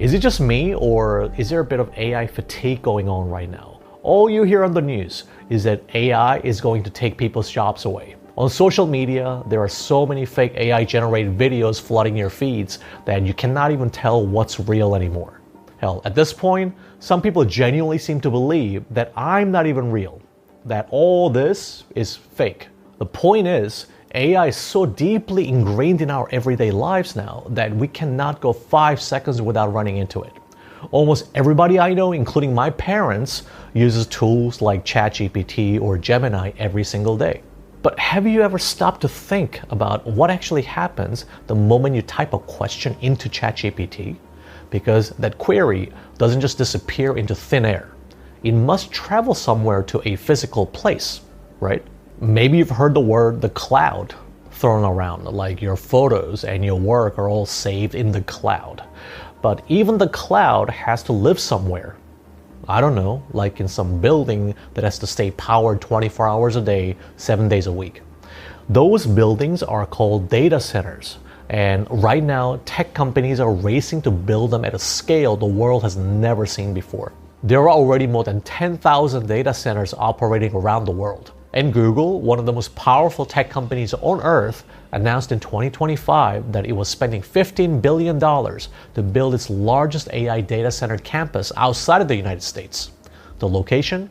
Is it just me, or is there a bit of AI fatigue going on right now? All you hear on the news is that AI is going to take people's jobs away. On social media, there are so many fake AI generated videos flooding your feeds that you cannot even tell what's real anymore. Hell, at this point, some people genuinely seem to believe that I'm not even real, that all this is fake. The point is, AI is so deeply ingrained in our everyday lives now that we cannot go 5 seconds without running into it. Almost everybody I know, including my parents, uses tools like ChatGPT or Gemini every single day. But have you ever stopped to think about what actually happens the moment you type a question into ChatGPT? Because that query doesn't just disappear into thin air. It must travel somewhere to a physical place, right? Maybe you've heard the word the cloud thrown around, like your photos and your work are all saved in the cloud. But even the cloud has to live somewhere. I don't know, like in some building that has to stay powered 24 hours a day, 7 days a week. Those buildings are called data centers. And right now, tech companies are racing to build them at a scale the world has never seen before. There are already more than 10,000 data centers operating around the world. And Google, one of the most powerful tech companies on earth, announced in 2025 that it was spending $15 billion to build its largest AI data center campus outside of the United States. The location?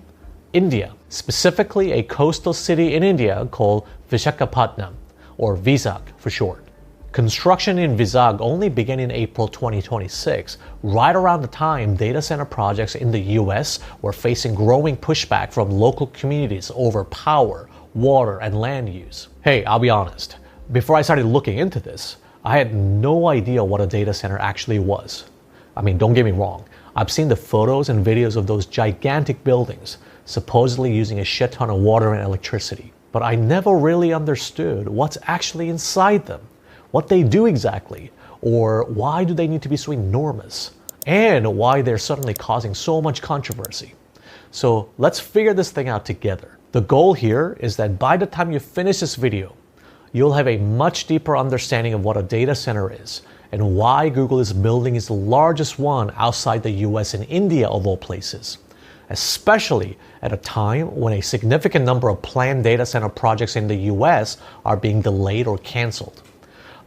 India, specifically a coastal city in India called Visakhapatnam, or Vizag for short. Construction in Vizag only began in April 2026, right around the time data center projects in the US were facing growing pushback from local communities over power, water, and land use. Hey, I'll be honest, before I started looking into this, I had no idea what a data center actually was. I mean, don't get me wrong, I've seen the photos and videos of those gigantic buildings, supposedly using a shit ton of water and electricity, but I never really understood what's actually inside them. What they do exactly, or why do they need to be so enormous, and why they're suddenly causing so much controversy. So let's figure this thing out together. The goal here is that by the time you finish this video, you'll have a much deeper understanding of what a data center is, and why Google is building its largest one outside the US and India of all places, especially at a time when a significant number of planned data center projects in the US are being delayed or canceled.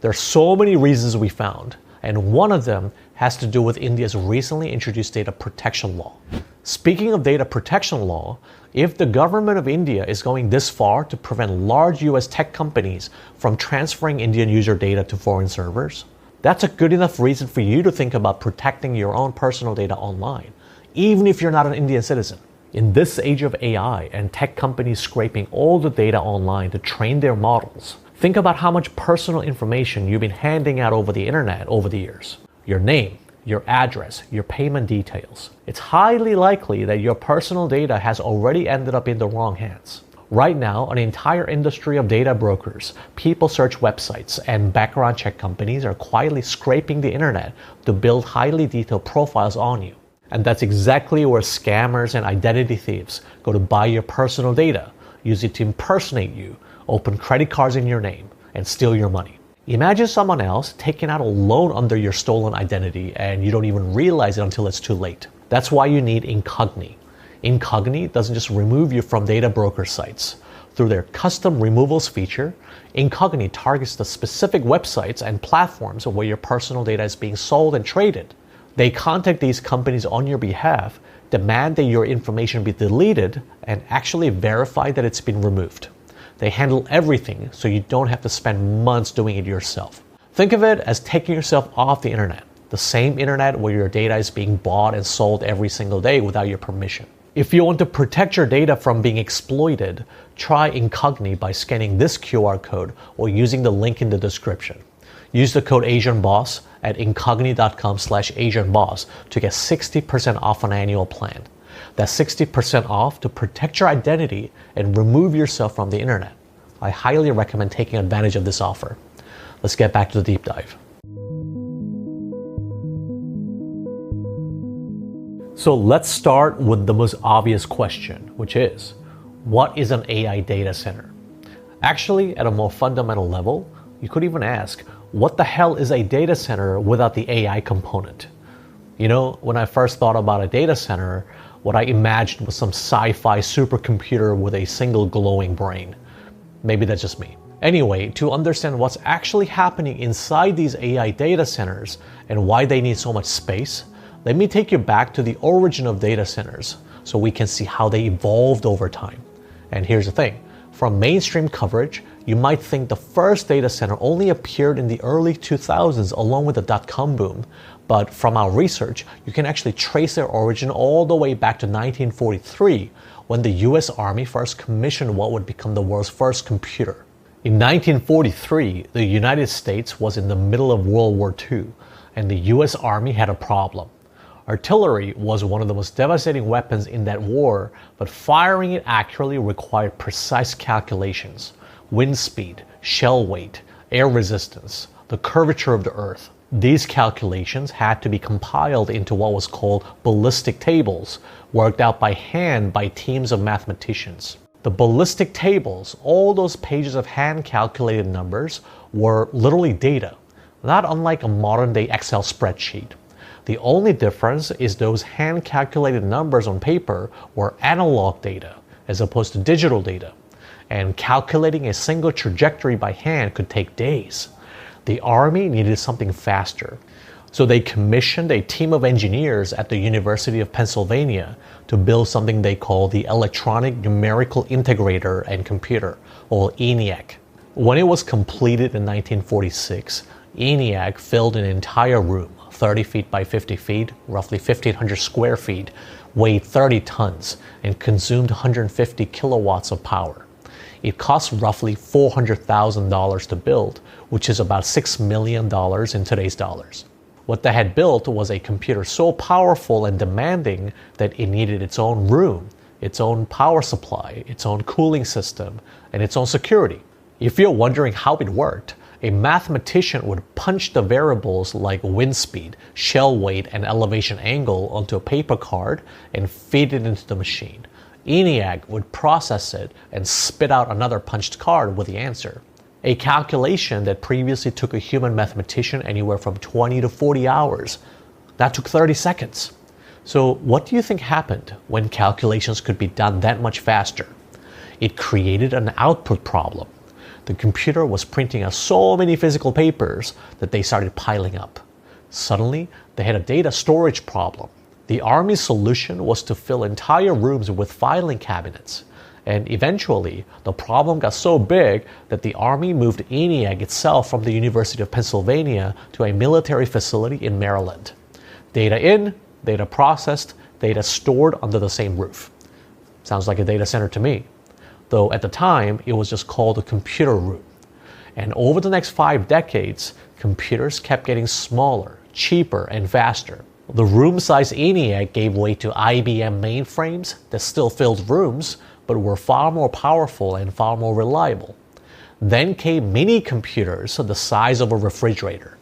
There are so many reasons we found, and one of them has to do with India's recently introduced data protection law. Speaking of data protection law, if the government of India is going this far to prevent large US tech companies from transferring Indian user data to foreign servers, that's a good enough reason for you to think about protecting your own personal data online, even if you're not an Indian citizen. In this age of AI and tech companies scraping all the data online to train their models, think about how much personal information you've been handing out over the internet over the years. Your name, your address, your payment details. It's highly likely that your personal data has already ended up in the wrong hands. Right now, an entire industry of data brokers, people search websites, and background check companies are quietly scraping the internet to build highly detailed profiles on you. And that's exactly where scammers and identity thieves go to buy your personal data, use it to impersonate you, open credit cards in your name, and steal your money. Imagine someone else taking out a loan under your stolen identity and you don't even realize it until it's too late. That's why you need Incogni. Incogni doesn't just remove you from data broker sites. Through their custom removals feature, Incogni targets the specific websites and platforms where your personal data is being sold and traded. They contact these companies on your behalf, demand that your information be deleted, and actually verify that it's been removed. They handle everything so you don't have to spend months doing it yourself. Think of it as taking yourself off the internet, the same internet where your data is being bought and sold every single day without your permission. If you want to protect your data from being exploited, try Incogni by scanning this QR code or using the link in the description. Use the code AsianBoss at incogni.com/AsianBoss to get 60% off an annual plan. That's 60% off to protect your identity and remove yourself from the internet. I highly recommend taking advantage of this offer. Let's get back to the deep dive. So let's start with the most obvious question, which is, what is an AI data center? Actually, at a more fundamental level, you could even ask, what the hell is a data center without the AI component? You know, when I first thought about a data center, what I imagined was some sci-fi supercomputer with a single glowing brain. Maybe that's just me. Anyway, to understand what's actually happening inside these AI data centers and why they need so much space, let me take you back to the origin of data centers so we can see how they evolved over time. And here's the thing. From mainstream coverage, you might think the first data center only appeared in the early 2000s along with the dot-com boom, but from our research, you can actually trace their origin all the way back to 1943, when the US Army first commissioned what would become the world's first computer. In 1943, the United States was in the middle of World War II, and the US Army had a problem. Artillery was one of the most devastating weapons in that war, but firing it accurately required precise calculations. Wind speed, shell weight, air resistance, the curvature of the earth. These calculations had to be compiled into what was called ballistic tables, worked out by hand by teams of mathematicians. The ballistic tables, all those pages of hand-calculated numbers, were literally data, not unlike a modern-day Excel spreadsheet. The only difference is those hand-calculated numbers on paper were analog data, as opposed to digital data, and calculating a single trajectory by hand could take days. The Army needed something faster, so they commissioned a team of engineers at the University of Pennsylvania to build something they call the Electronic Numerical Integrator and Computer, or ENIAC. When it was completed in 1946, ENIAC filled an entire room, 30 feet by 50 feet, roughly 1,500 square feet, weighed 30 tons, and consumed 150 kilowatts of power. It cost roughly $400,000 to build, which is about $6 million in today's dollars. What they had built was a computer so powerful and demanding that it needed its own room, its own power supply, its own cooling system, and its own security. If you're wondering how it worked, a mathematician would punch the variables like wind speed, shell weight, and elevation angle onto a paper card and feed it into the machine. ENIAC would process it and spit out another punched card with the answer. A calculation that previously took a human mathematician anywhere from 20 to 40 hours. That took 30 seconds. So what do you think happened when calculations could be done that much faster? It created an output problem. The computer was printing out so many physical papers that they started piling up. Suddenly, they had a data storage problem. The Army's solution was to fill entire rooms with filing cabinets. And eventually, the problem got so big that the Army moved ENIAC itself from the University of Pennsylvania to a military facility in Maryland. Data in, data processed, data stored under the same roof. Sounds like a data center to me. Though at the time, it was just called a computer room. And over the next 5 decades, computers kept getting smaller, cheaper, and faster. The room-size ENIAC gave way to IBM mainframes that still filled rooms, but were far more powerful and far more reliable. Then came mini computers the size of a refrigerator.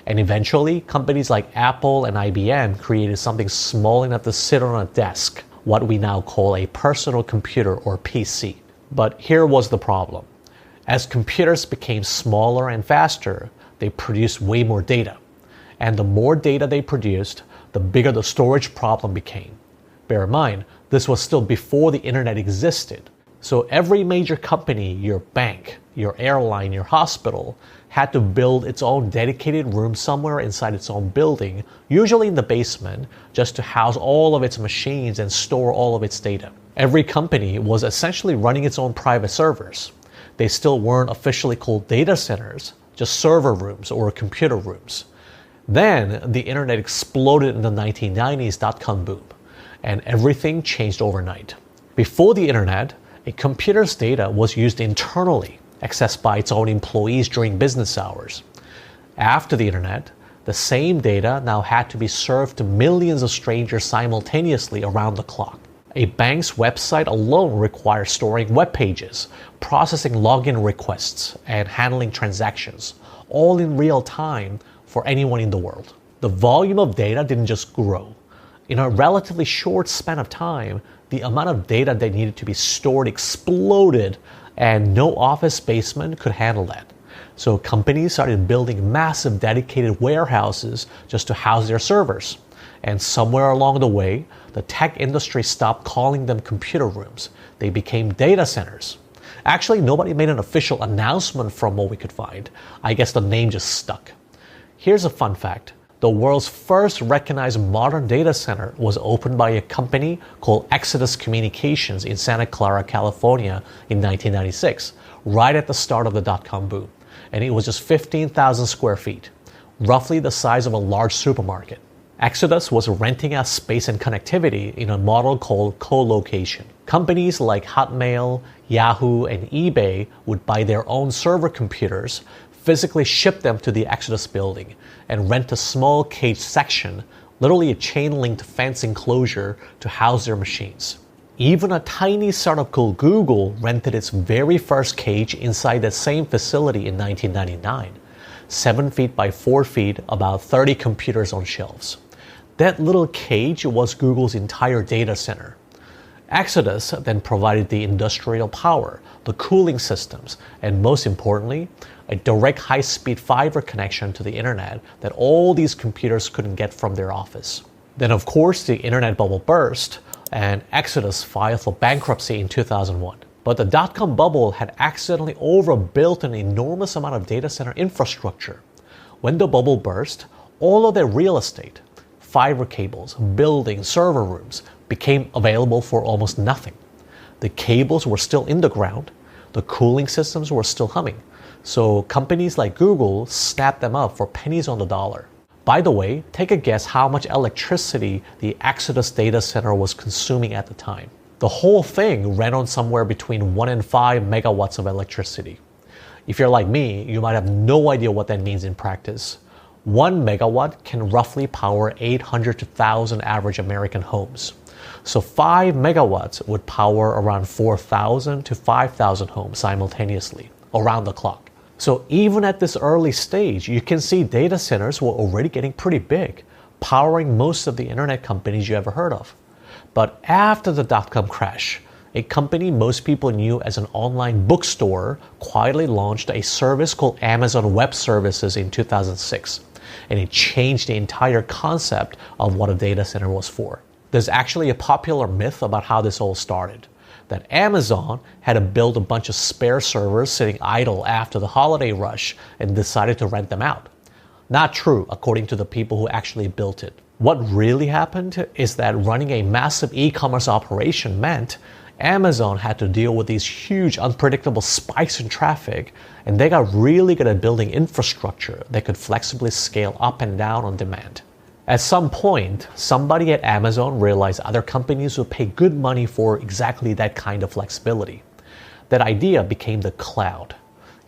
And eventually, companies like Apple and IBM created something small enough to sit on a desk, what we now call a personal computer or PC. But here was the problem. As computers became smaller and faster, they produced way more data. And the more data they produced, the bigger the storage problem became. Bear in mind, this was still before the internet existed. So every major company, your bank, your airline, your hospital, had to build its own dedicated room somewhere inside its own building, usually in the basement, just to house all of its machines and store all of its data. Every company was essentially running its own private servers. They still weren't officially called data centers, just server rooms or computer rooms. Then the internet exploded in the 1990s dot-com boom, and everything changed overnight. Before the internet, a computer's data was used internally, accessed by its own employees during business hours. After the internet, the same data now had to be served to millions of strangers simultaneously around the clock. A bank's website alone requires storing web pages, processing login requests, and handling transactions, all in real time for anyone in the world. The volume of data didn't just grow. In a relatively short span of time, the amount of data that needed to be stored exploded, and no office basement could handle that. So companies started building massive dedicated warehouses just to house their servers. And somewhere along the way, the tech industry stopped calling them computer rooms. They became data centers. Actually, nobody made an official announcement from what we could find. I guess the name just stuck. Here's a fun fact. The world's first recognized modern data center was opened by a company called Exodus Communications in Santa Clara, California in 1996, right at the start of the dot-com boom. And it was just 15,000 square feet, roughly the size of a large supermarket. Exodus was renting out space and connectivity in a model called co-location. Companies like Hotmail, Yahoo, and eBay would buy their own server computers, physically ship them to the Exodus building, and rent a small cage section, literally a chain-linked fence enclosure, to house their machines. Even a tiny startup called Google rented its very first cage inside that same facility in 1999. 7 feet by 4 feet, about 30 computers on shelves. That little cage was Google's entire data center. Exodus then provided the industrial power, the cooling systems, and most importantly, a direct high-speed fiber connection to the internet that all these computers couldn't get from their office. Then of course the internet bubble burst, and Exodus filed for bankruptcy in 2001. But the dot-com bubble had accidentally overbuilt an enormous amount of data center infrastructure. When the bubble burst, all of their real estate, fiber cables, buildings, server rooms, became available for almost nothing. The cables were still in the ground, the cooling systems were still humming, so companies like Google snapped them up for pennies on the dollar. By the way, take a guess how much electricity the Exodus data center was consuming at the time. The whole thing ran on somewhere between 1 and 5 megawatts of electricity. If you're like me, you might have no idea what that means in practice. 1 megawatt can roughly power 800 to 1,000 average American homes. So 5 megawatts would power around 4,000 to 5,000 homes simultaneously, around the clock. So even at this early stage, you can see data centers were already getting pretty big, powering most of the internet companies you ever heard of. But after the dot-com crash, a company most people knew as an online bookstore quietly launched a service called Amazon Web Services in 2006. And it changed the entire concept of what a data center was for. There's actually a popular myth about how this all started, that Amazon had to build a bunch of spare servers sitting idle after the holiday rush and decided to rent them out. Not true, according to the people who actually built it. What really happened is that running a massive e-commerce operation meant Amazon had to deal with these huge unpredictable spikes in traffic, and they got really good at building infrastructure that could flexibly scale up and down on demand. At some point, somebody at Amazon realized other companies would pay good money for exactly that kind of flexibility. That idea became the cloud.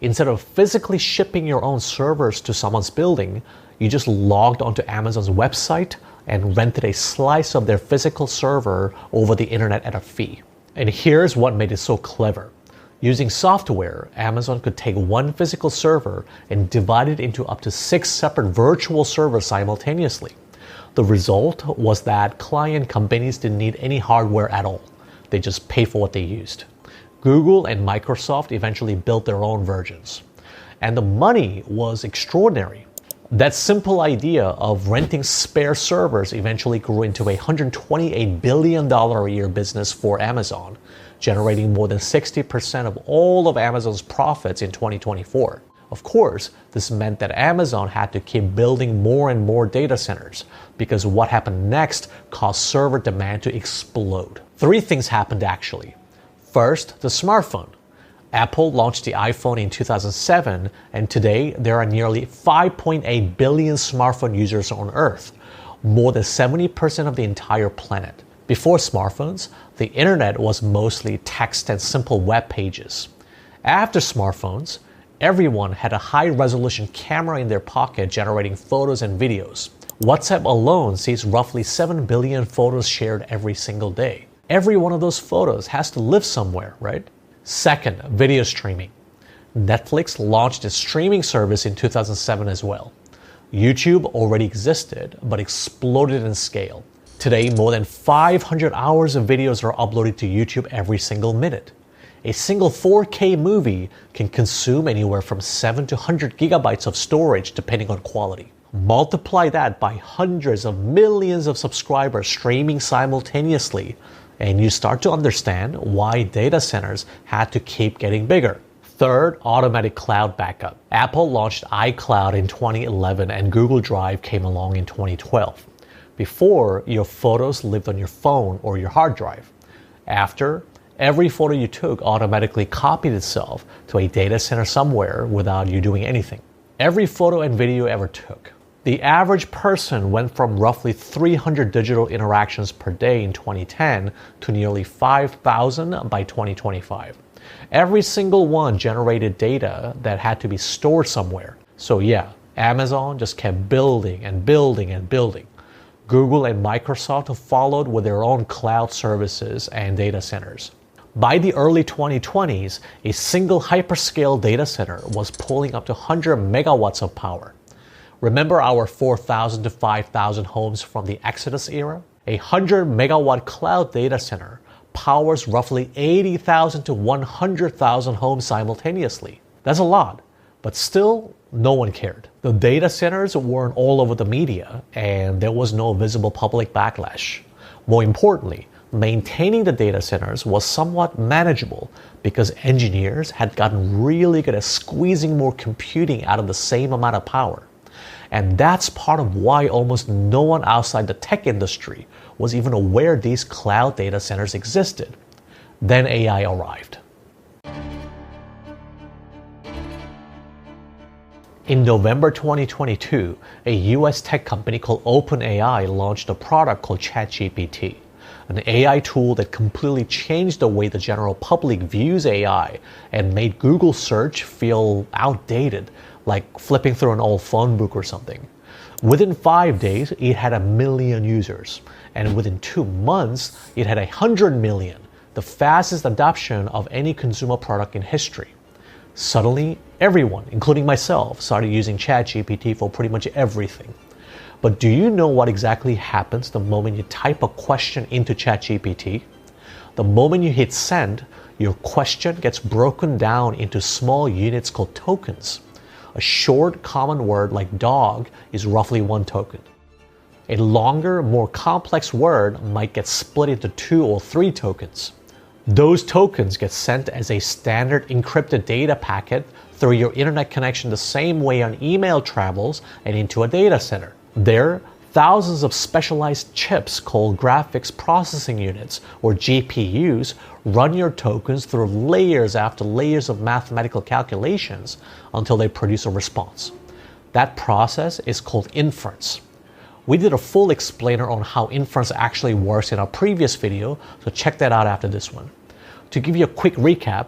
Instead of physically shipping your own servers to someone's building, you just logged onto Amazon's website and rented a slice of their physical server over the internet at a fee. And here's what made it so clever. Using software, Amazon could take one physical server and divide it into up to 6 separate virtual servers simultaneously. The result was that client companies didn't need any hardware at all. They just paid for what they used. Google and Microsoft eventually built their own versions. And the money was extraordinary. That simple idea of renting spare servers eventually grew into a $128 billion a year business for Amazon, generating more than 60% of all of Amazon's profits in 2024. Of course, this meant that Amazon had to keep building more and more data centers because what happened next caused server demand to explode. 3 things happened actually. First, the smartphone. Apple launched the iPhone in 2007, and today there are nearly 5.8 billion smartphone users on Earth, more than 70% of the entire planet. Before smartphones, the internet was mostly text and simple web pages. After smartphones, everyone had a high-resolution camera in their pocket generating photos and videos. WhatsApp alone sees roughly 7 billion photos shared every single day. Every one of those photos has to live somewhere, right? Second, video streaming. Netflix launched its streaming service in 2007 as well. YouTube already existed, but exploded in scale. Today, more than 500 hours of videos are uploaded to YouTube every single minute. A single 4K movie can consume anywhere from 7 to 100 gigabytes of storage depending on quality. Multiply that by hundreds of millions of subscribers streaming simultaneously, and you start to understand why data centers had to keep getting bigger. Third, automatic cloud backup. Apple launched iCloud in 2011 and Google Drive came along in 2012. Before, your photos lived on your phone or your hard drive. After, every photo you took automatically copied itself to a data center somewhere without you doing anything. Every photo and video you ever took. The average person went from roughly 300 digital interactions per day in 2010 to nearly 5,000 by 2025. Every single one generated data that had to be stored somewhere. So yeah, Amazon just kept building and building and building. Google and Microsoft followed with their own cloud services and data centers. By the early 2020s, a single hyperscale data center was pulling up to 100 megawatts of power. Remember our 4,000 to 5,000 homes from the Exodus era? A 100 megawatt cloud data center powers roughly 80,000 to 100,000 homes simultaneously. That's a lot, but still, no one cared. The data centers weren't all over the media, and there was no visible public backlash. More importantly, maintaining the data centers was somewhat manageable because engineers had gotten really good at squeezing more computing out of the same amount of power. And that's part of why almost no one outside the tech industry was even aware these cloud data centers existed. Then AI arrived. In November 2022, a US tech company called OpenAI launched a product called ChatGPT, an AI tool that completely changed the way the general public views AI and made Google search feel outdated, like flipping through an old phone book or something. Within 5 days, it had 1 million users, and within 2 months, it had 100 million, the fastest adoption of any consumer product in history. Suddenly, everyone, including myself, started using ChatGPT for pretty much everything. But do you know what exactly happens the moment you type a question into ChatGPT? The moment you hit send, your question gets broken down into small units called tokens. A short, common word like dog is roughly 1 token. A longer, more complex word might get split into 2 or 3 tokens. Those tokens get sent as a standard encrypted data packet through your internet connection the same way an email travels and into a data center. There, thousands of specialized chips called graphics processing units, or GPUs, run your tokens through layers after layers of mathematical calculations until they produce a response. That process is called inference. We did a full explainer on how inference actually works in our previous video, so check that out after this one. To give you a quick recap,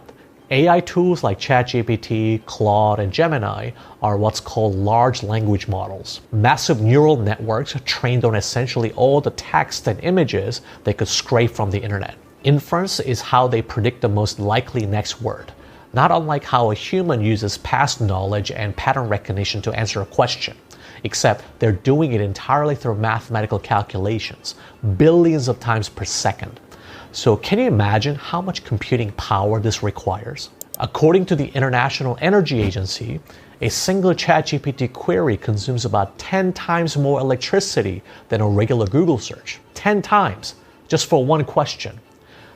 AI tools like ChatGPT, Claude, and Gemini are what's called large language models. Massive neural networks trained on essentially all the text and images they could scrape from the internet. Inference is how they predict the most likely next word, not unlike how a human uses past knowledge and pattern recognition to answer a question, except they're doing it entirely through mathematical calculations, billions of times per second. So can you imagine how much computing power this requires? According to the International Energy Agency, a single ChatGPT query consumes about 10 times more electricity than a regular Google search. 10 times, just for one question.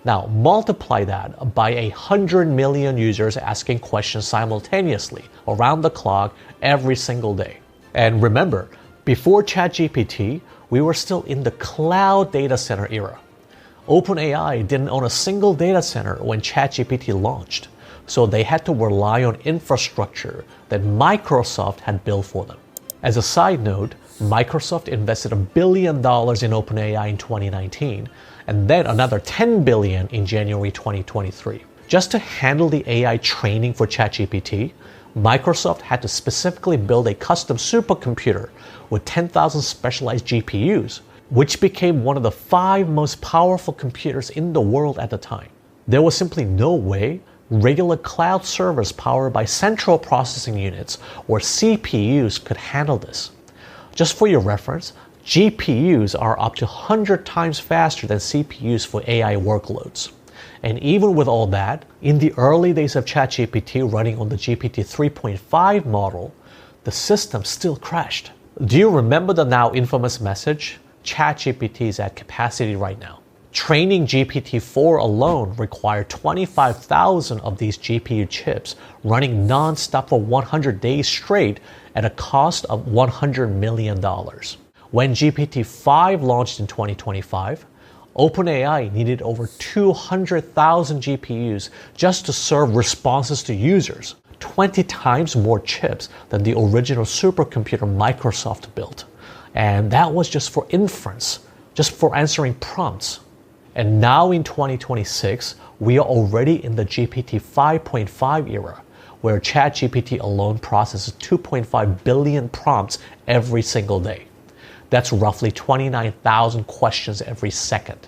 Now multiply that by 100 million users asking questions simultaneously, around the clock, every single day. And remember, before ChatGPT, we were still in the cloud data center era. OpenAI didn't own a single data center when ChatGPT launched, so they had to rely on infrastructure that Microsoft had built for them. As a side note, Microsoft invested $1 billion in OpenAI in 2019, and then another $10 billion in January 2023. Just to handle the AI training for ChatGPT, Microsoft had to specifically build a custom supercomputer with 10,000 specialized GPUs, which became one of the 5 most powerful computers in the world at the time. There was simply no way regular cloud servers powered by central processing units or CPUs could handle this. Just for your reference, GPUs are up to 100 times faster than CPUs for AI workloads. And even with all that, in the early days of ChatGPT running on the GPT 3.5 model, the system still crashed. Do you remember the now infamous message? ChatGPT is at capacity right now. Training GPT-4 alone required 25,000 of these GPU chips running non-stop for 100 days straight at a cost of $100 million. When GPT-5 launched in 2025, OpenAI needed over 200,000 GPUs just to serve responses to users, 20 times more chips than the original supercomputer Microsoft built. And that was just for inference, just for answering prompts. And now in 2026, we are already in the GPT 5.5 era, where ChatGPT alone processes 2.5 billion prompts every single day. That's roughly 29,000 questions every second.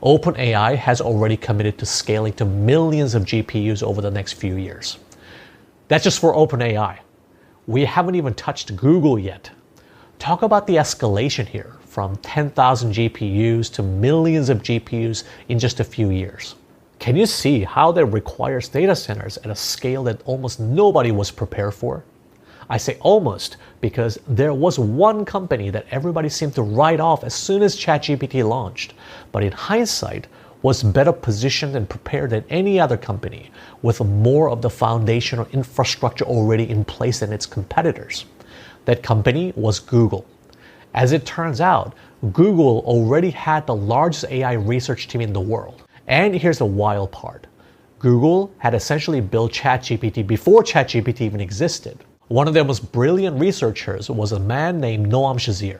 OpenAI has already committed to scaling to millions of GPUs over the next few years. That's just for OpenAI. We haven't even touched Google yet. Talk about the escalation here from 10,000 GPUs to millions of GPUs in just a few years. Can you see how that requires data centers at a scale that almost nobody was prepared for? I say almost because there was one company that everybody seemed to write off as soon as ChatGPT launched, but in hindsight was better positioned and prepared than any other company with more of the foundational infrastructure already in place than its competitors. That company was Google. As it turns out, Google already had the largest AI research team in the world. And here's the wild part. Google had essentially built ChatGPT before ChatGPT even existed. One of their most brilliant researchers was a man named Noam Shazir.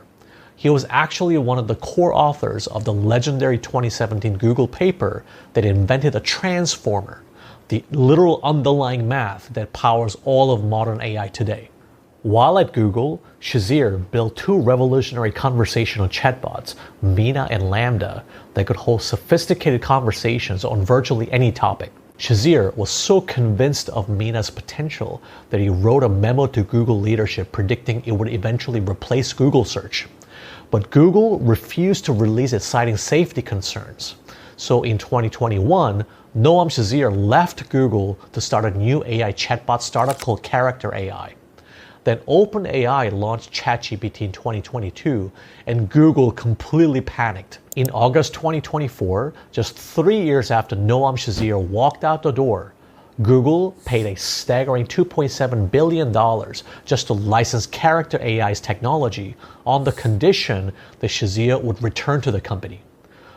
He was actually one of the core authors of the legendary 2017 Google paper that invented a transformer, the literal underlying math that powers all of modern AI today. While at Google, Shazir built two revolutionary conversational chatbots, Mina and Lambda, that could hold sophisticated conversations on virtually any topic. Shazir was so convinced of Mina's potential that he wrote a memo to Google leadership predicting it would eventually replace Google search. But Google refused to release it, citing safety concerns. So in 2021, Noam Shazir left Google to start a new AI chatbot startup called Character AI. Then OpenAI launched ChatGPT in 2022, and Google completely panicked. In August 2024, just 3 years after Noam Shazir walked out the door, Google paid a staggering $2.7 billion just to license Character AI's technology on the condition that Shazir would return to the company.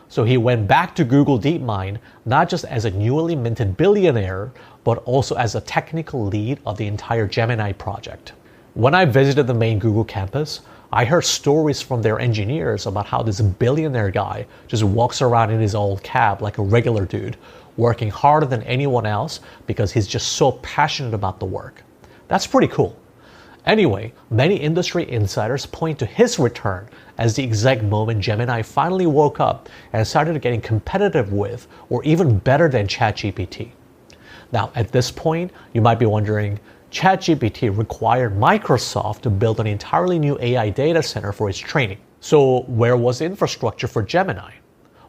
So he went back to Google DeepMind not just as a newly minted billionaire, but also as a technical lead of the entire Gemini project. When I visited the main Google campus, I heard stories from their engineers about how this billionaire guy just walks around in his old cab like a regular dude, working harder than anyone else because he's just so passionate about the work. That's pretty cool. Anyway, many industry insiders point to his return as the exact moment Gemini finally woke up and started getting competitive with, or even better than ChatGPT. Now, at this point, you might be wondering, ChatGPT required Microsoft to build an entirely new AI data center for its training. So where was the infrastructure for Gemini?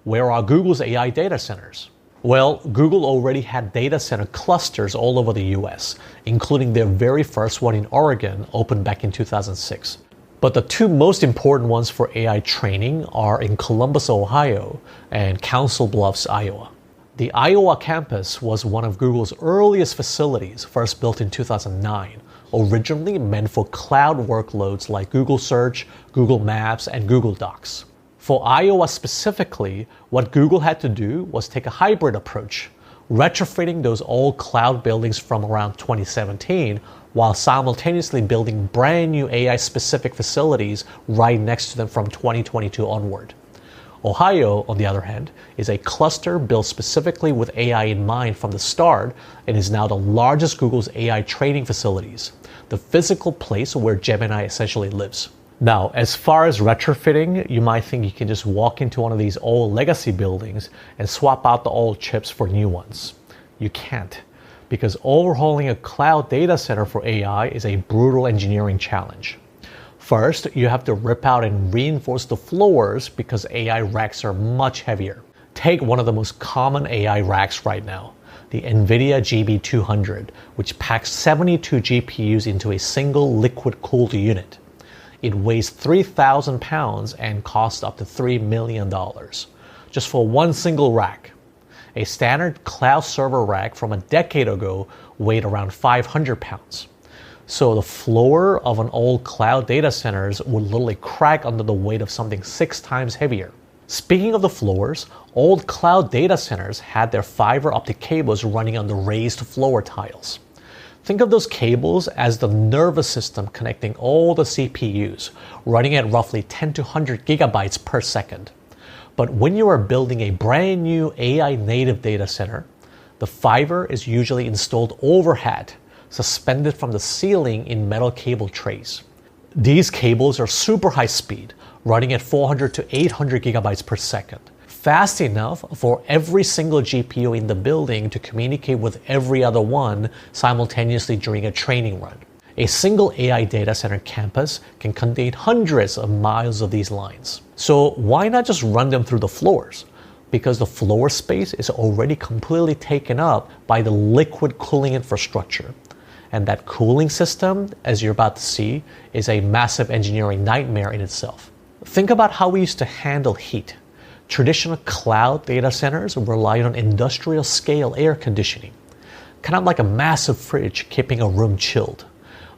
Where are Google's AI data centers? Well, Google already had data center clusters all over the US, including their very first one in Oregon, opened back in 2006. But the two most important ones for AI training are in Columbus, Ohio, and Council Bluffs, Iowa. The Iowa campus was one of Google's earliest facilities, first built in 2009, originally meant for cloud workloads like Google Search, Google Maps, and Google Docs. For Iowa specifically, what Google had to do was take a hybrid approach, retrofitting those old cloud buildings from around 2017 while simultaneously building brand new AI-specific facilities right next to them from 2022 onward. Ohio, on the other hand, is a cluster built specifically with AI in mind from the start and is now the largest Google's AI training facilities, the physical place where Gemini essentially lives. Now, as far as retrofitting, you might think you can just walk into one of these old legacy buildings and swap out the old chips for new ones. You can't, because overhauling a cloud data center for AI is a brutal engineering challenge. First, you have to rip out and reinforce the floors because AI racks are much heavier. Take one of the most common AI racks right now, the NVIDIA GB200, which packs 72 GPUs into a single liquid-cooled unit. It weighs 3,000 pounds and costs up to $3 million just for one single rack. A standard cloud server rack from a decade ago weighed around 500 pounds. So the floor of an old cloud data centers would literally crack under the weight of something 6 times heavier. Speaking of the floors, old cloud data centers had their fiber optic cables running on the raised floor tiles. Think of those cables as the nervous system connecting all the CPUs, running at roughly 10 to 100 gigabytes per second. But when you are building a brand new AI native data center, the fiber is usually installed overhead, suspended from the ceiling in metal cable trays. These cables are super high speed, running at 400 to 800 gigabytes per second, fast enough for every single GPU in the building to communicate with every other one simultaneously during a training run. A single AI data center campus can contain hundreds of miles of these lines. So why not just run them through the floors? Because the floor space is already completely taken up by the liquid cooling infrastructure. And that cooling system, as you're about to see, is a massive engineering nightmare in itself. Think about how we used to handle heat. Traditional cloud data centers relied on industrial scale air conditioning, kind of like a massive fridge keeping a room chilled.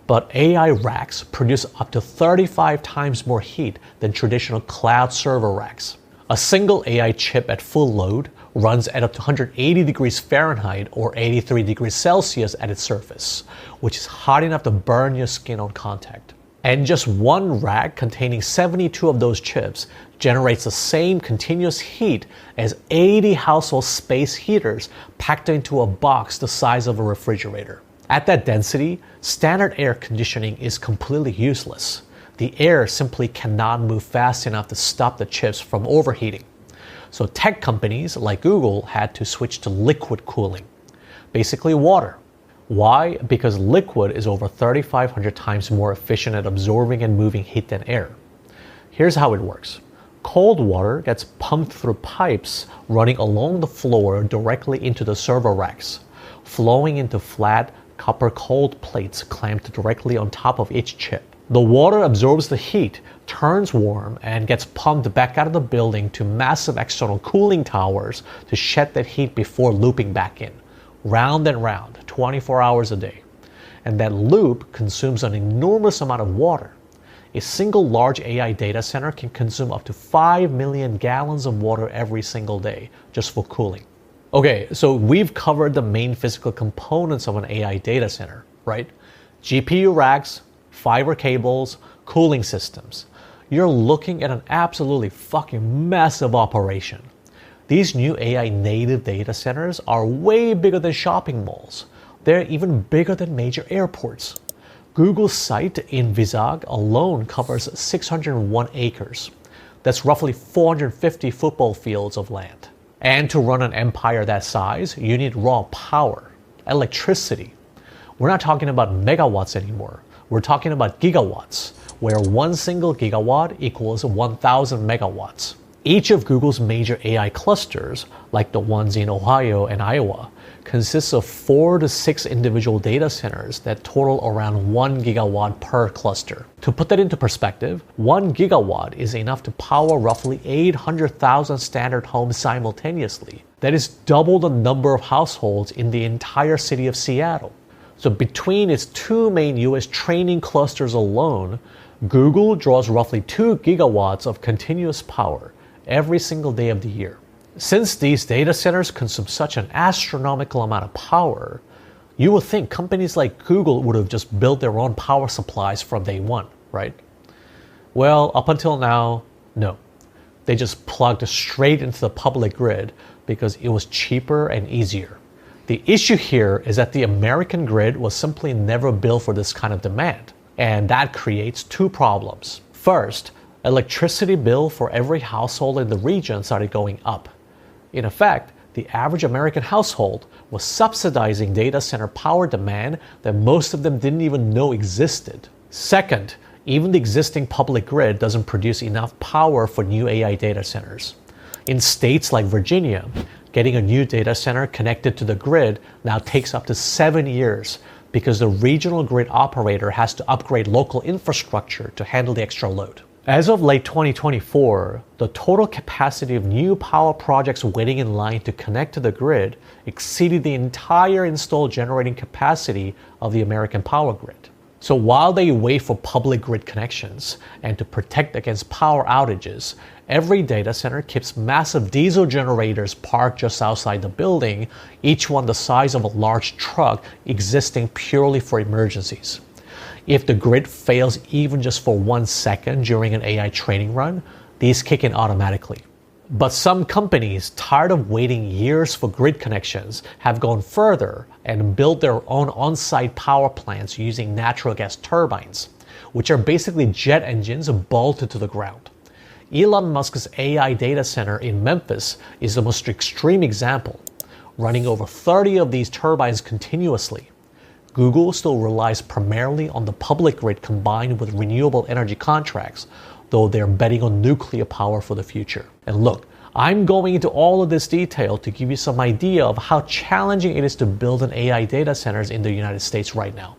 But AI racks produce up to 35 times more heat than traditional cloud server racks. A single AI chip at full load runs at up to 180 degrees Fahrenheit or 83 degrees Celsius at its surface, which is hot enough to burn your skin on contact. And just one rack containing 72 of those chips generates the same continuous heat as 80 household space heaters packed into a box the size of a refrigerator. At that density, standard air conditioning is completely useless. The air simply cannot move fast enough to stop the chips from overheating. So tech companies like Google had to switch to liquid cooling, basically water. Why? Because liquid is over 3,500 times more efficient at absorbing and moving heat than air. Here's how it works. Cold water gets pumped through pipes running along the floor directly into the server racks, flowing into flat copper cold plates clamped directly on top of each chip. The water absorbs the heat, turns warm, and gets pumped back out of the building to massive external cooling towers to shed that heat before looping back in, round and round, 24 hours a day. And that loop consumes an enormous amount of water. A single large AI data center can consume up to 5 million gallons of water every single day just for cooling. Okay, so we've covered the main physical components of an AI data center, right? GPU racks, fiber cables, cooling systems. You're looking at an absolutely fucking massive operation. These new AI native data centers are way bigger than shopping malls. They're even bigger than major airports. Google's site in Vizag alone covers 601 acres. That's roughly 450 football fields of land. And to run an empire that size, you need raw power, electricity. We're not talking about megawatts anymore. We're talking about gigawatts, where one single gigawatt equals 1,000 megawatts. Each of Google's major AI clusters, like the ones in Ohio and Iowa, consists of 4 to 6 individual data centers that total around 1 gigawatt per cluster. To put that into perspective, 1 gigawatt is enough to power roughly 800,000 standard homes simultaneously. That is double the number of households in the entire city of Seattle. So between its 2 main US training clusters alone, Google draws roughly 2 gigawatts of continuous power every single day of the year. Since these data centers consume such an astronomical amount of power, you would think companies like Google would have just built their own power supplies from day one, right? Well, up until now, no. They just plugged straight into the public grid because it was cheaper and easier. The issue here is that the American grid was simply never built for this kind of demand, and that creates 2 problems. First, electricity bill for every household in the region started going up. In effect, the average American household was subsidizing data center power demand that most of them didn't even know existed. Second, even the existing public grid doesn't produce enough power for new AI data centers. In states like Virginia, getting a new data center connected to the grid now takes up to 7 years because the regional grid operator has to upgrade local infrastructure to handle the extra load. As of late 2024, the total capacity of new power projects waiting in line to connect to the grid exceeded the entire installed generating capacity of the American power grid. So while they wait for public grid connections and to protect against power outages, every data center keeps massive diesel generators parked just outside the building, each one the size of a large truck, existing purely for emergencies. If the grid fails even just for 1 second during an AI training run, these kick in automatically. But some companies, tired of waiting years for grid connections, have gone further and built their own on-site power plants using natural gas turbines, which are basically jet engines bolted to the ground. Elon Musk's AI data center in Memphis is the most extreme example, running over 30 of these turbines continuously. Google still relies primarily on the public grid combined with renewable energy contracts, though they're betting on nuclear power for the future. And look, I'm going into all of this detail to give you some idea of how challenging it is to build an AI data centers in the United States right now.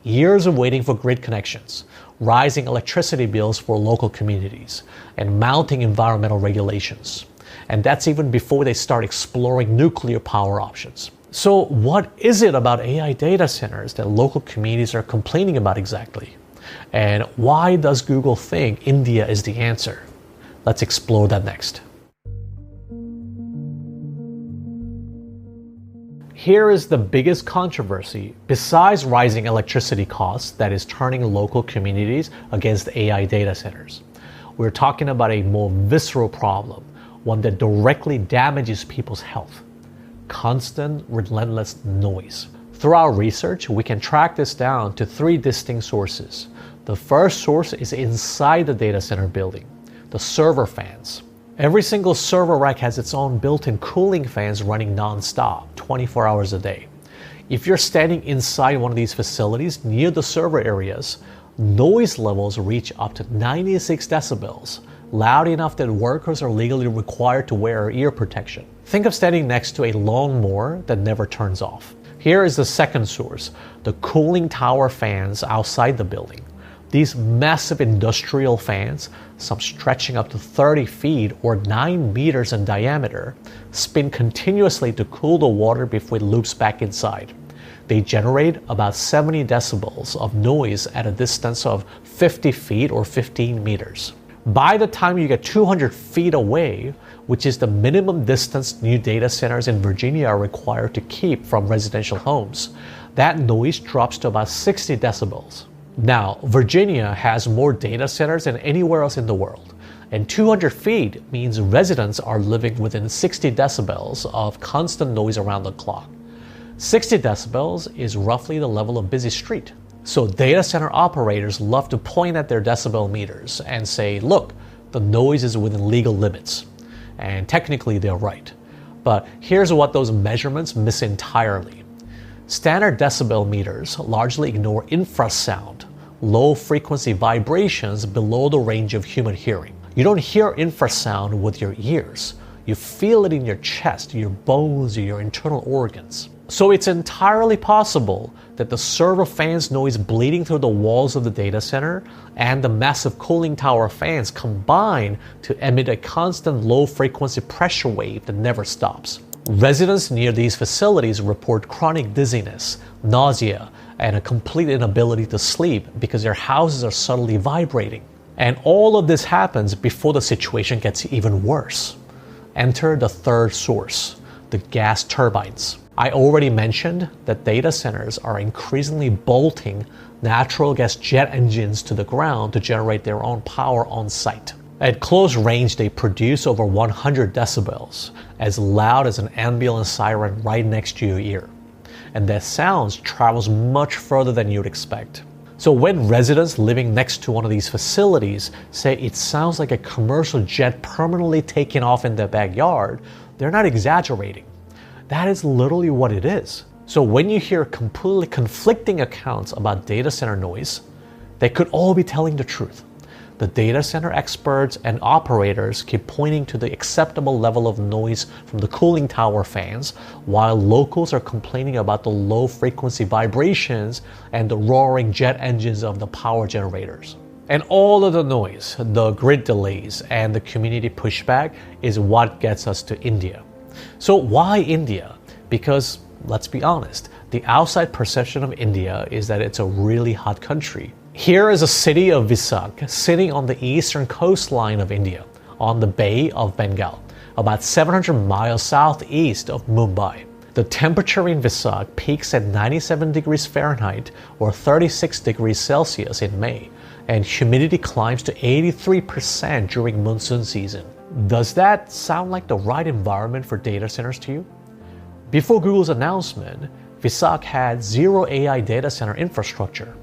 Years of waiting for grid connections, rising electricity bills for local communities, and mounting environmental regulations. And that's even before they start exploring nuclear power options. So what is it about AI data centers that local communities are complaining about exactly? And why does Google think India is the answer? Let's explore that next. Here is the biggest controversy, besides rising electricity costs, that is turning local communities against AI data centers. We're talking about a more visceral problem, one that directly damages people's health. Constant, relentless noise. Through our research, we can track this down to 3 distinct sources. The first source is inside the data center building, the server fans. Every single server rack has its own built-in cooling fans running non-stop, 24 hours a day. If you're standing inside one of these facilities near the server areas, noise levels reach up to 96 decibels, loud enough that workers are legally required to wear ear protection. Think of standing next to a lawnmower that never turns off. Here is the second source, the cooling tower fans outside the building. These massive industrial fans, some stretching up to 30 feet or 9 meters in diameter, spin continuously to cool the water before it loops back inside. They generate about 70 decibels of noise at a distance of 50 feet or 15 meters. By the time you get 200 feet away, which is the minimum distance new data centers in Virginia are required to keep from residential homes, that noise drops to about 60 decibels. Now, Virginia has more data centers than anywhere else in the world, and 200 feet means residents are living within 60 decibels of constant noise around the clock. 60 decibels is roughly the level of busy street. So data center operators love to point at their decibel meters and say, look, the noise is within legal limits. And technically they're right. But here's what those measurements miss entirely. Standard decibel meters largely ignore infrasound, low frequency vibrations below the range of human hearing. You don't hear infrasound with your ears. You feel it in your chest, your bones, or your internal organs. So it's entirely possible that the server fans noise bleeding through the walls of the data center and the massive cooling tower fans combine to emit a constant low frequency pressure wave that never stops. Residents near these facilities report chronic dizziness, nausea, and a complete inability to sleep because their houses are subtly vibrating. And all of this happens before the situation gets even worse. Enter the third source, the gas turbines. I already mentioned that data centers are increasingly bolting natural gas jet engines to the ground to generate their own power on site. At close range, they produce over 100 decibels, as loud as an ambulance siren right next to your ear. And that sound travels much further than you'd expect. So when residents living next to one of these facilities say it sounds like a commercial jet permanently taking off in their backyard, they're not exaggerating. That is literally what it is. So when you hear completely conflicting accounts about data center noise, they could all be telling the truth. The data center experts and operators keep pointing to the acceptable level of noise from the cooling tower fans, while locals are complaining about the low frequency vibrations and the roaring jet engines of the power generators. And all of the noise, the grid delays, and the community pushback is what gets us to India. So why India? Because, let's be honest, the outside perception of India is that it's a really hot country. Here is a city of Vizag, sitting on the eastern coastline of India, on the Bay of Bengal, about 700 miles southeast of Mumbai. The temperature in Vizag peaks at 97 degrees Fahrenheit or 36 degrees Celsius in May, and humidity climbs to 83% during monsoon season. Does that sound like the right environment for data centers to you? Before Google's announcement, Vizag had zero AI data center infrastructure.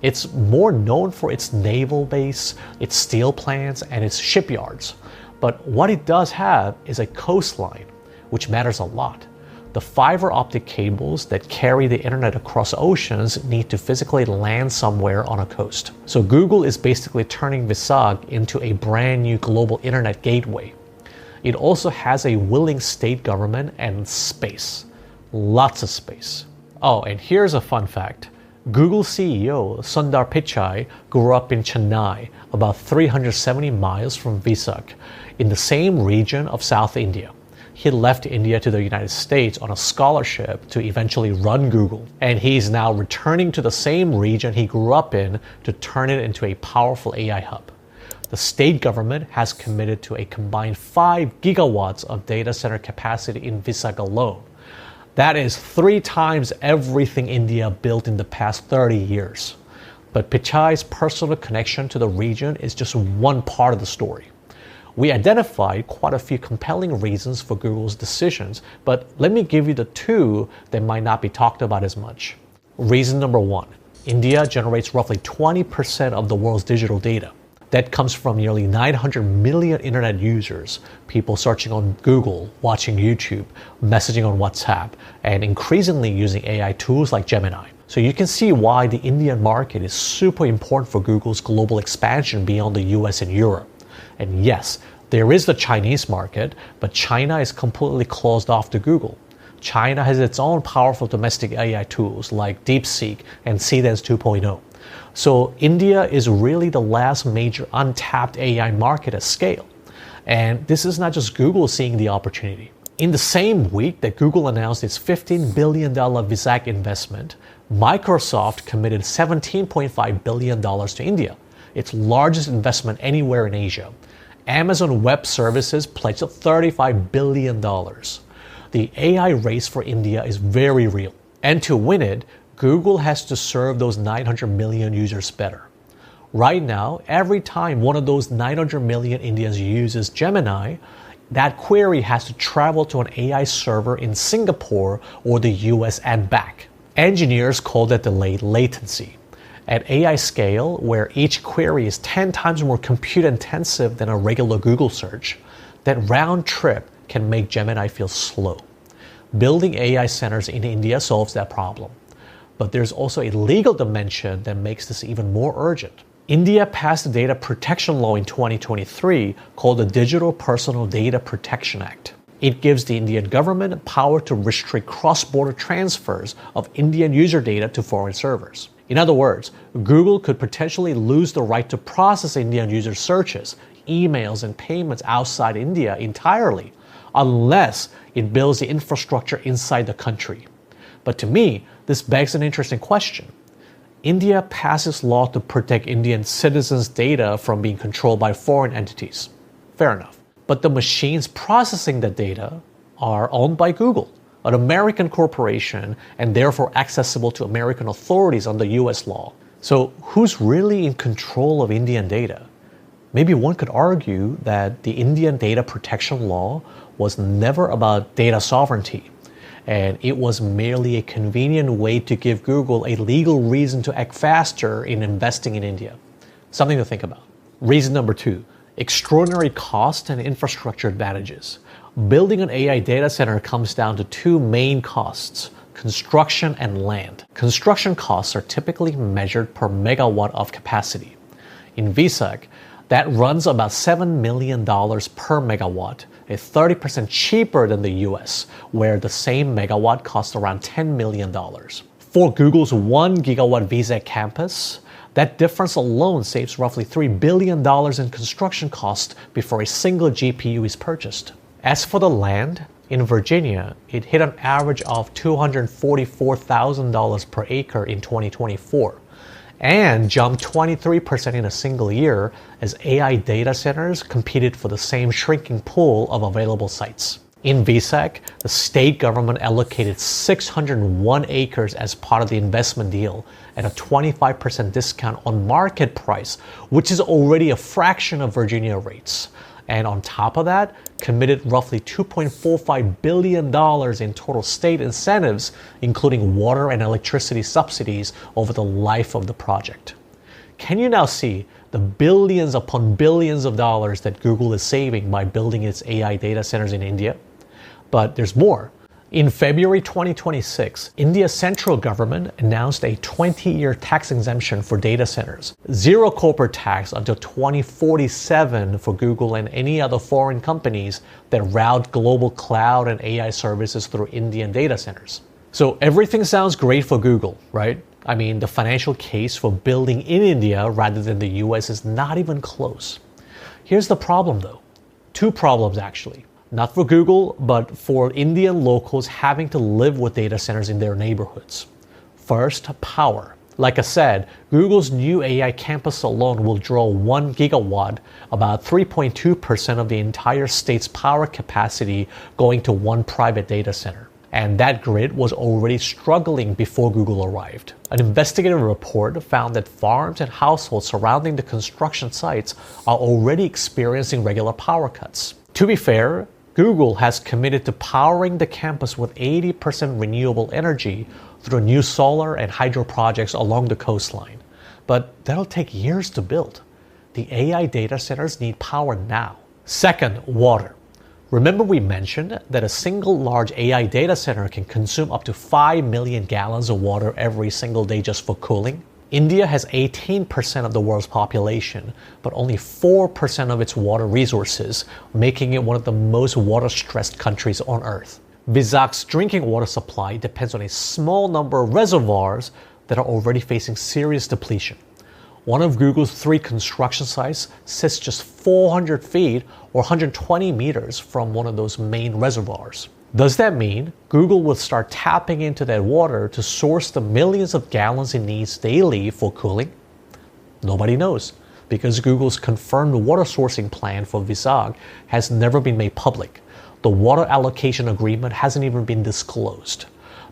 It's more known for its naval base, its steel plants, and its shipyards. But what it does have is a coastline, which matters a lot. The fiber optic cables that carry the internet across oceans need to physically land somewhere on a coast. So Google is basically turning Vizag into a brand new global internet gateway. It also has a willing state government and space. Lots of space. Oh, and here's a fun fact. Google CEO Sundar Pichai grew up in Chennai, about 370 miles from Vizag, in the same region of South India. He left India to the United States on a scholarship to eventually run Google, and he's now returning to the same region he grew up in to turn it into a powerful AI hub. The state government has committed to a combined 5 gigawatts of data center capacity in Vizag alone. That is 3 times everything India built in the past 30 years. But Pichai's personal connection to the region is just one part of the story. We identified quite a few compelling reasons for Google's decisions, but let me give you the 2 that might not be talked about as much. Reason number 1, India generates roughly 20% of the world's digital data. That comes from nearly 900 million internet users, people searching on Google, watching YouTube, messaging on WhatsApp, and increasingly using AI tools like Gemini. So you can see why the Indian market is super important for Google's global expansion beyond the US and Europe. And yes, there is the Chinese market, but China is completely closed off to Google. China has its own powerful domestic AI tools like DeepSeek and Cadence 2.0. So India is really the last major untapped AI market at scale. And this is not just Google seeing the opportunity. In the same week that Google announced its $15 billion Vizag investment, Microsoft committed $17.5 billion to India, its largest investment anywhere in Asia. Amazon Web Services pledged $35 billion. The AI race for India is very real. And to win it, Google has to serve those 900 million users better. Right now, every time one of those 900 million Indians uses Gemini, that query has to travel to an AI server in Singapore or the US and back. Engineers call that delay latency. At AI scale, where each query is 10 times more compute intensive than a regular Google search, that round trip can make Gemini feel slow. Building AI centers in India solves that problem. But there's also a legal dimension that makes this even more urgent. India passed a data protection law in 2023 called the Digital Personal Data Protection Act. It gives the Indian government power to restrict cross-border transfers of Indian user data to foreign servers. In other words, Google could potentially lose the right to process Indian user searches, emails, and payments outside India entirely, unless it builds the infrastructure inside the country. But to me, this begs an interesting question. India passes law to protect Indian citizens' data from being controlled by foreign entities. Fair enough. But the machines processing the data are owned by Google, an American corporation, and therefore accessible to American authorities under US law. So who's really in control of Indian data? Maybe one could argue that the Indian data protection law was never about data sovereignty, and it was merely a convenient way to give Google a legal reason to act faster in investing in India. Something to think about. Reason number 2, extraordinary cost and infrastructure advantages. Building an AI data center comes down to 2 main costs: construction and land. Construction costs are typically measured per megawatt of capacity. In Vizag, That runs about $7 million per megawatt, a 30% cheaper than the US, where the same megawatt costs around $10 million. For Google's 1 gigawatt VZAC campus, that difference alone saves roughly $3 billion in construction costs before a single GPU is purchased. As for the land, in Virginia, it hit an average of $244,000 per acre in 2024 and jumped 23% in a single year as AI data centers competed for the same shrinking pool of available sites. In VSAC, the state government allocated 601 acres as part of the investment deal at a 25% discount on market price, which is already a fraction of Virginia rates. And on top of that, committed roughly $2.45 billion in total state incentives, including water and electricity subsidies over the life of the project. Can you now see the billions upon billions of dollars that Google is saving by building its AI data centers in India? But there's more. In February 2026, India's central government announced a 20-year tax exemption for data centers, zero corporate tax until 2047 for Google and any other foreign companies that route global cloud and AI services through Indian data centers. So everything sounds great for Google, right? I mean, the financial case for building in India rather than the US is not even close. Here's the problem though. Two problems actually. Not for Google, but for Indian locals having to live with data centers in their neighborhoods. First, power. Like I said, Google's new AI campus alone will draw 1 gigawatt, about 3.2% of the entire state's power capacity going to one private data center. And that grid was already struggling before Google arrived. An investigative report found that farms and households surrounding the construction sites are already experiencing regular power cuts. To be fair, Google has committed to powering the campus with 80% renewable energy through new solar and hydro projects along the coastline. But that'll take years to build. The AI data centers need power now. Second, water. Remember we mentioned that a single large AI data center can consume up to 5 million gallons of water every single day just for cooling? India has 18% of the world's population, but only 4% of its water resources, making it one of the most water-stressed countries on Earth. Vizag's drinking water supply depends on a small number of reservoirs that are already facing serious depletion. One of Google's 3 construction sites sits just 400 feet or 120 meters from one of those main reservoirs. Does that mean Google will start tapping into that water to source the millions of gallons it needs daily for cooling? Nobody knows, because Google's confirmed water sourcing plan for Vizag has never been made public. The water allocation agreement hasn't even been disclosed.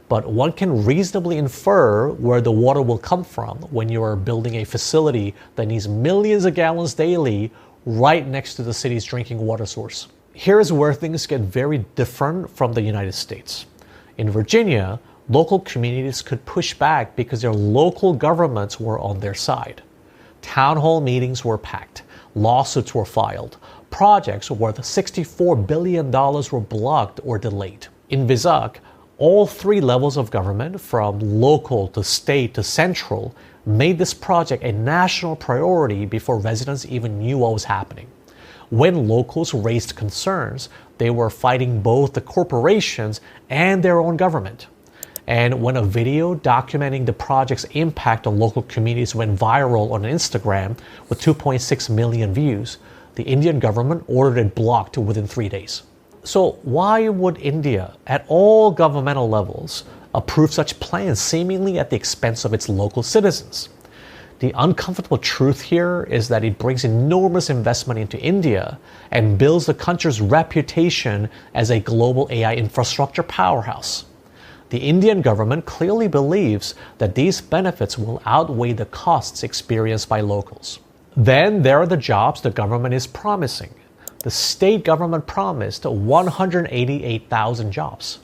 But one can reasonably infer where the water will come from when you are building a facility that needs millions of gallons daily right next to the city's drinking water source. Here's where things get very different from the United States. In Virginia, local communities could push back because their local governments were on their side. Town hall meetings were packed, lawsuits were filed, projects worth $64 billion were blocked or delayed. In Vizag, all 3 levels of government, from local to state to central, made this project a national priority before residents even knew what was happening. When locals raised concerns, they were fighting both the corporations and their own government. And when a video documenting the project's impact on local communities went viral on Instagram with 2.6 million views, the Indian government ordered it blocked within 3 days. So why would India, at all governmental levels, approve such plans seemingly at the expense of its local citizens? The uncomfortable truth here is that it brings enormous investment into India and builds the country's reputation as a global AI infrastructure powerhouse. The Indian government clearly believes that these benefits will outweigh the costs experienced by locals. Then there are the jobs the government is promising. The state government promised 188,000 jobs.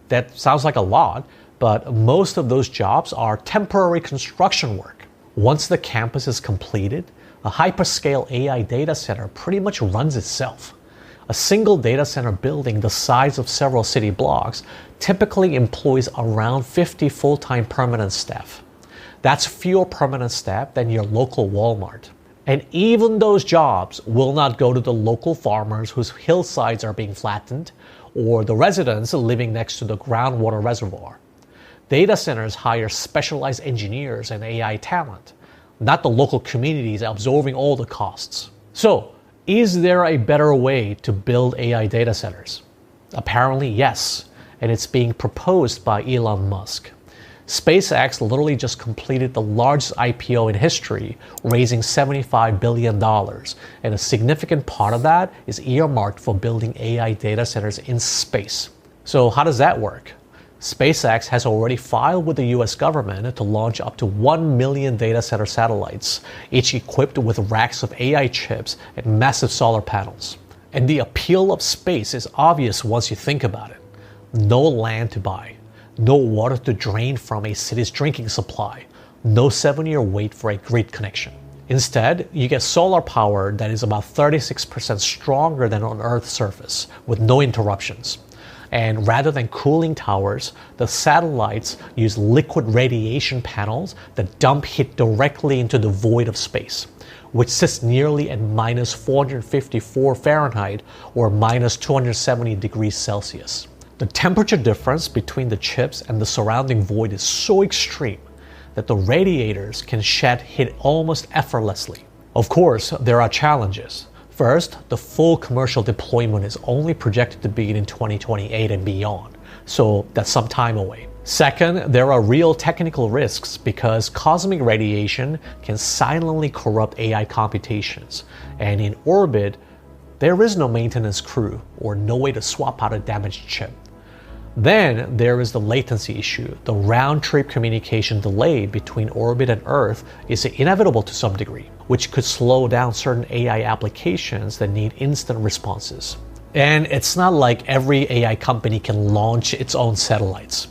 That sounds like a lot, but most of those jobs are temporary construction work. Once the campus is completed, a hyperscale AI data center pretty much runs itself. A single data center building the size of several city blocks typically employs around 50 full-time permanent staff. That's fewer permanent staff than your local Walmart. And even those jobs will not go to the local farmers whose hillsides are being flattened or the residents living next to the groundwater reservoir. Data centers hire specialized engineers and AI talent, not the local communities absorbing all the costs. So, is there a better way to build AI data centers? Apparently, yes, and it's being proposed by Elon Musk. SpaceX literally just completed the largest IPO in history, raising $75 billion, and a significant part of that is earmarked for building AI data centers in space. So how does that work? SpaceX has already filed with the US government to launch up to 1 million data center satellites, each equipped with racks of AI chips and massive solar panels. And the appeal of space is obvious once you think about it. No land to buy, no water to drain from a city's drinking supply, no 7-year wait for a grid connection. Instead, you get solar power that is about 36% stronger than on Earth's surface, with no interruptions. And rather than cooling towers, the satellites use liquid radiation panels that dump heat directly into the void of space, which sits nearly at minus 454 Fahrenheit or minus 270 degrees Celsius. The temperature difference between the chips and the surrounding void is so extreme that the radiators can shed heat almost effortlessly. Of course, there are challenges. First, the full commercial deployment is only projected to begin in 2028 and beyond, so that's some time away. Second, there are real technical risks because cosmic radiation can silently corrupt AI computations, and in orbit, there is no maintenance crew or no way to swap out a damaged chip. Then there is the latency issue. The round-trip communication delay between orbit and Earth is inevitable to some degree, which could slow down certain AI applications that need instant responses. And it's not like every AI company can launch its own satellites.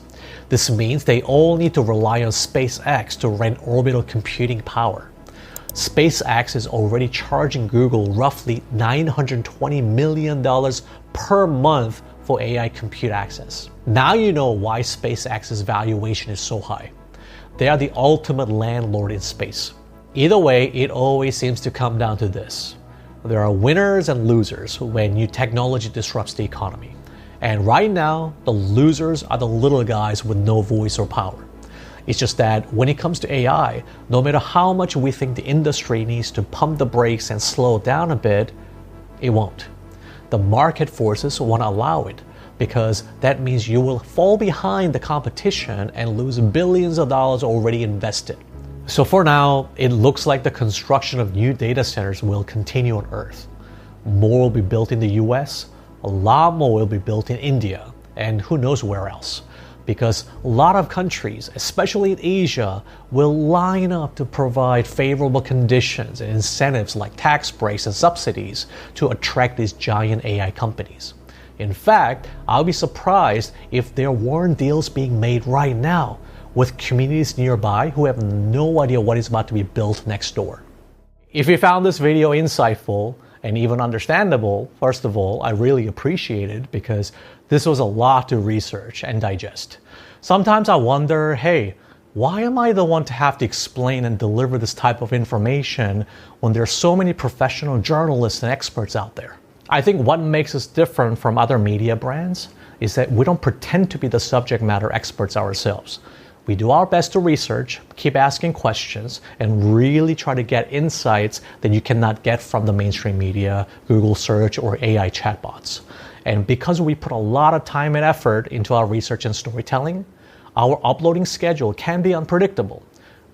This means they all need to rely on SpaceX to rent orbital computing power. SpaceX is already charging Google roughly $920 million per month for AI compute access. Now you know why SpaceX's valuation is so high. They are the ultimate landlord in space. Either way, it always seems to come down to this. There are winners and losers when new technology disrupts the economy. And right now, the losers are the little guys with no voice or power. It's just that when it comes to AI, no matter how much we think the industry needs to pump the brakes and slow down a bit, it won't. The market forces won't allow it, because that means you will fall behind the competition and lose billions of dollars already invested. So for now, it looks like the construction of new data centers will continue on Earth. More will be built in the US, a lot more will be built in India, and who knows where else. Because a lot of countries, especially in Asia, will line up to provide favorable conditions and incentives like tax breaks and subsidies to attract these giant AI companies. In fact, I'll be surprised if there weren't deals being made right now with communities nearby who have no idea what is about to be built next door. If you found this video insightful and even understandable, first of all, I really appreciate it because this was a lot to research and digest. Sometimes I wonder, hey, why am I the one to have to explain and deliver this type of information when there are so many professional journalists and experts out there? I think what makes us different from other media brands is that we don't pretend to be the subject matter experts ourselves. We do our best to research, keep asking questions, and really try to get insights that you cannot get from the mainstream media, Google search, or AI chatbots. And because we put a lot of time and effort into our research and storytelling, our uploading schedule can be unpredictable,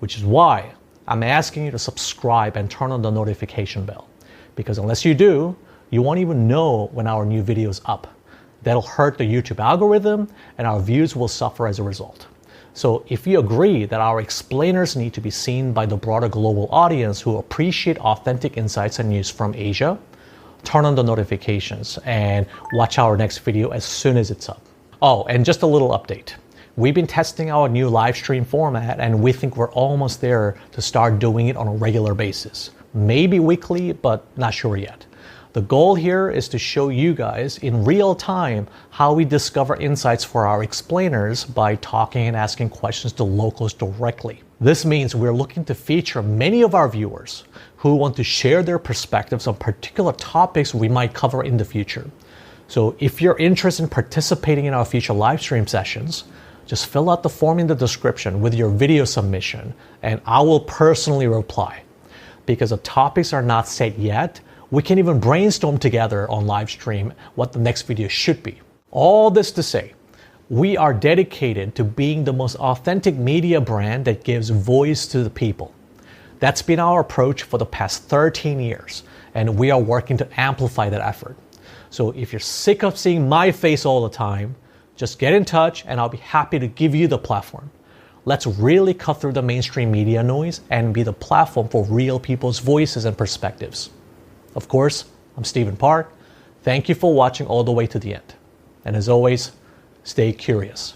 which is why I'm asking you to subscribe and turn on the notification bell. Because unless you do, you won't even know when our new video is up. That'll hurt the YouTube algorithm, and our views will suffer as a result. So if you agree that our explainers need to be seen by the broader global audience who appreciate authentic insights and news from Asia, turn on the notifications and watch our next video as soon as it's up. Oh, and just a little update. We've been testing our new live stream format and we think we're almost there to start doing it on a regular basis. Maybe weekly, but not sure yet. The goal here is to show you guys in real time how we discover insights for our explainers by talking and asking questions to locals directly. This means we're looking to feature many of our viewers who want to share their perspectives on particular topics we might cover in the future. So if you're interested in participating in our future live stream sessions, just fill out the form in the description with your video submission and I will personally reply. Because the topics are not set yet, we can even brainstorm together on live stream what the next video should be. All this to say, we are dedicated to being the most authentic media brand that gives voice to the people. That's been our approach for the past 13 years, and we are working to amplify that effort. So if you're sick of seeing my face all the time, just get in touch and I'll be happy to give you the platform. Let's really cut through the mainstream media noise and be the platform for real people's voices and perspectives. Of course, I'm Stephen Park. Thank you for watching all the way to the end. And as always, stay curious.